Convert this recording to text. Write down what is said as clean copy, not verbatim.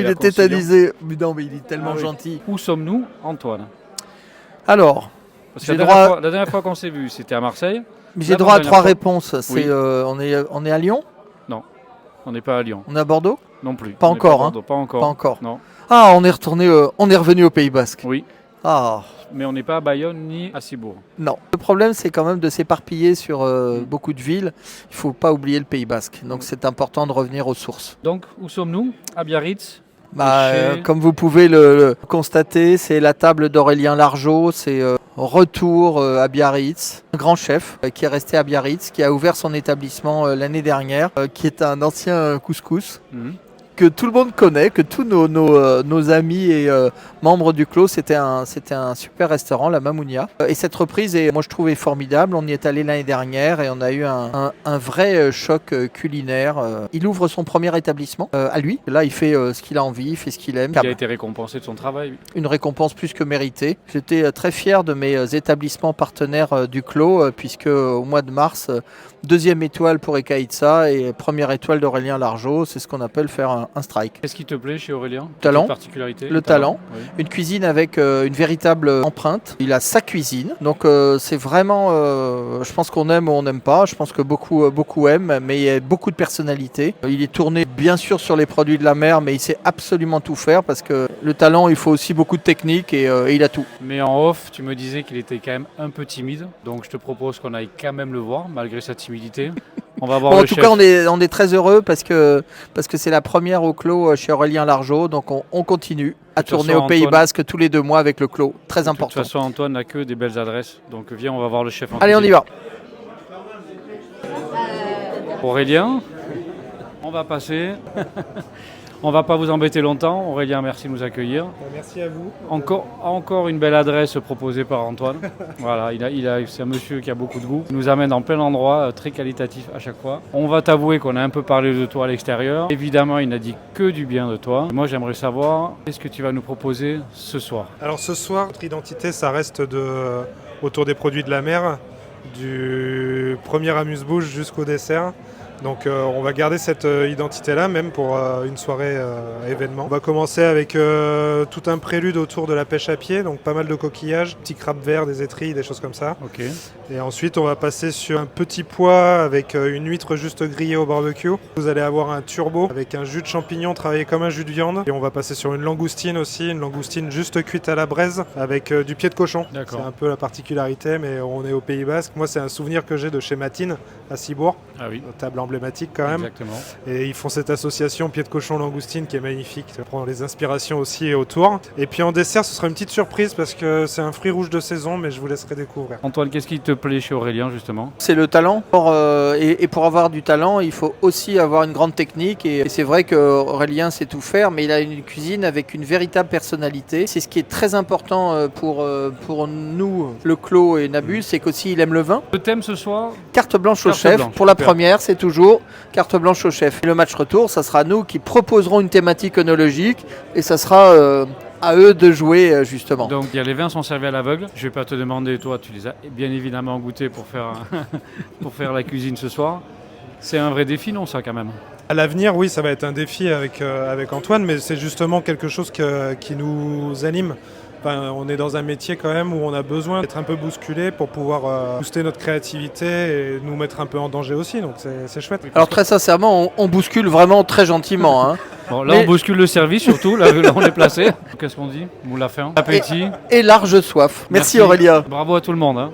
Il est tétanisé. Mais non, mais il est tellement gentil. Où sommes-nous, Antoine? Alors, parce que la dernière fois qu'on s'est vu, c'était à Marseille. J'ai droit à 3 réponses. Oui. On est à Lyon? Non, on n'est pas à Lyon. On est à Bordeaux? Non plus. Pas encore. Pas encore. Pas encore. Non. Ah, on est revenu au Pays Basque. Oui. Ah. Mais on n'est pas à Bayonne ni à Cibourg. Non. Le problème, c'est quand même de s'éparpiller sur beaucoup de villes. Il ne faut pas oublier le Pays Basque. Donc, c'est important de revenir aux sources. Donc, où sommes-nous? À Biarritz? Comme vous pouvez le constater, c'est la table d'Aurélien Largeau. C'est retour à Biarritz. Un grand chef qui est resté à Biarritz, qui a ouvert son établissement l'année dernière, qui est un ancien couscous. Que tout le monde connaît, que tous nos amis et membres du clos, c'était un super restaurant, la Mamounia. Et cette reprise, moi je trouvais formidable. On y est allé l'année dernière et on a eu un vrai choc culinaire. Il ouvre son premier établissement à lui. Là, il fait ce qu'il a envie, il fait ce qu'il aime. Il a été récompensé de son travail. Une récompense plus que méritée. J'étais très fier de mes établissements partenaires du clos, puisque au mois de mars, 2e étoile pour Ekaïtsa et 1re étoile d'Aurélien Largeau. C'est ce qu'on appelle faire un strike. Qu'est-ce qui te plaît chez Aurélien? Talent. Particularité. Le talent. Oui. Une cuisine avec une véritable empreinte. Il a sa cuisine. Donc c'est vraiment, je pense qu'on aime ou on n'aime pas. Je pense que beaucoup aiment, mais il y a beaucoup de personnalité. Il est tourné bien sûr sur les produits de la mer, mais il sait absolument tout faire parce que le talent, il faut aussi beaucoup de technique et il a tout. Mais en off, tu me disais qu'il était quand même un peu timide. Donc je te propose qu'on aille quand même le voir, malgré sa timidité. On va voir en le tout chef. cas, on est très heureux parce que c'est la première au clos chez Aurélien Largeau. Donc on continue à tourner au Pays Basque tous les 2 mois avec le clos. Très important. De toute façon, Antoine n'a que des belles adresses. Donc viens, on va voir le chef. Allez, on y va. Aurélien, on va passer. On va pas vous embêter longtemps. Aurélien, merci de nous accueillir. Merci à vous. Encore une belle adresse proposée par Antoine. Voilà, c'est un monsieur qui a beaucoup de goût. Il nous amène dans plein d'endroits, très qualitatifs à chaque fois. On va t'avouer qu'on a un peu parlé de toi à l'extérieur. Évidemment, il n'a dit que du bien de toi. Moi, j'aimerais savoir, qu'est-ce que tu vas nous proposer ce soir? Alors ce soir, notre identité, ça reste autour des produits de la mer, du premier amuse-bouche jusqu'au dessert. Donc on va garder cette identité-là, même pour une soirée événement. On va commencer avec tout un prélude autour de la pêche à pied, donc pas mal de coquillages, petits crabes verts, des étrilles, des choses comme ça. Okay. Et ensuite on va passer sur un petit pois avec une huître juste grillée au barbecue. Vous allez avoir un turbo avec un jus de champignon travaillé comme un jus de viande. Et on va passer sur une langoustine aussi, une langoustine juste cuite à la braise avec du pied de cochon. C'est un peu la particularité, mais on est au Pays Basque. Moi c'est un souvenir que j'ai de chez Matine à Cibourg. Ah oui. Table emblématique quand même. Exactement. Et ils font cette association pied de cochon langoustine qui est magnifique. Ça prend les inspirations aussi autour. Et puis en dessert, ce sera une petite surprise parce que c'est un fruit rouge de saison, mais je vous laisserai découvrir. Antoine, qu'est-ce qui te plaît chez Aurélien justement? C'est le talent. Et pour avoir du talent, il faut aussi avoir une grande technique. Et c'est vrai qu'Aurélien sait tout faire, mais il a une cuisine avec une véritable personnalité. C'est ce qui est très important pour nous, le clos et Nabus, c'est qu'aussi il aime le vin. Le thème ce soir? Carte blanche au chef. Pour la première, c'est toujours carte blanche au chef. Et le match retour, ça sera nous qui proposerons une thématique œnologique et ça sera à eux de jouer justement. Donc les vins sont servis à l'aveugle. Je ne vais pas te demander, toi, tu les as bien évidemment goûtés pour faire la cuisine ce soir. C'est un vrai défi, non, ça quand même? À l'avenir, oui, ça va être un défi avec Antoine, mais c'est justement quelque chose qui nous anime. Enfin, on est dans un métier quand même où on a besoin d'être un peu bousculé pour pouvoir booster notre créativité et nous mettre un peu en danger aussi, donc c'est chouette. Alors très sincèrement, on bouscule vraiment très gentiment. Hein. Bon, là on bouscule le service surtout, là on est placé. Qu'est-ce qu'on dit? Moule la faim. Appétit. Et large soif. Merci Aurélien. Bravo à tout le monde. Hein.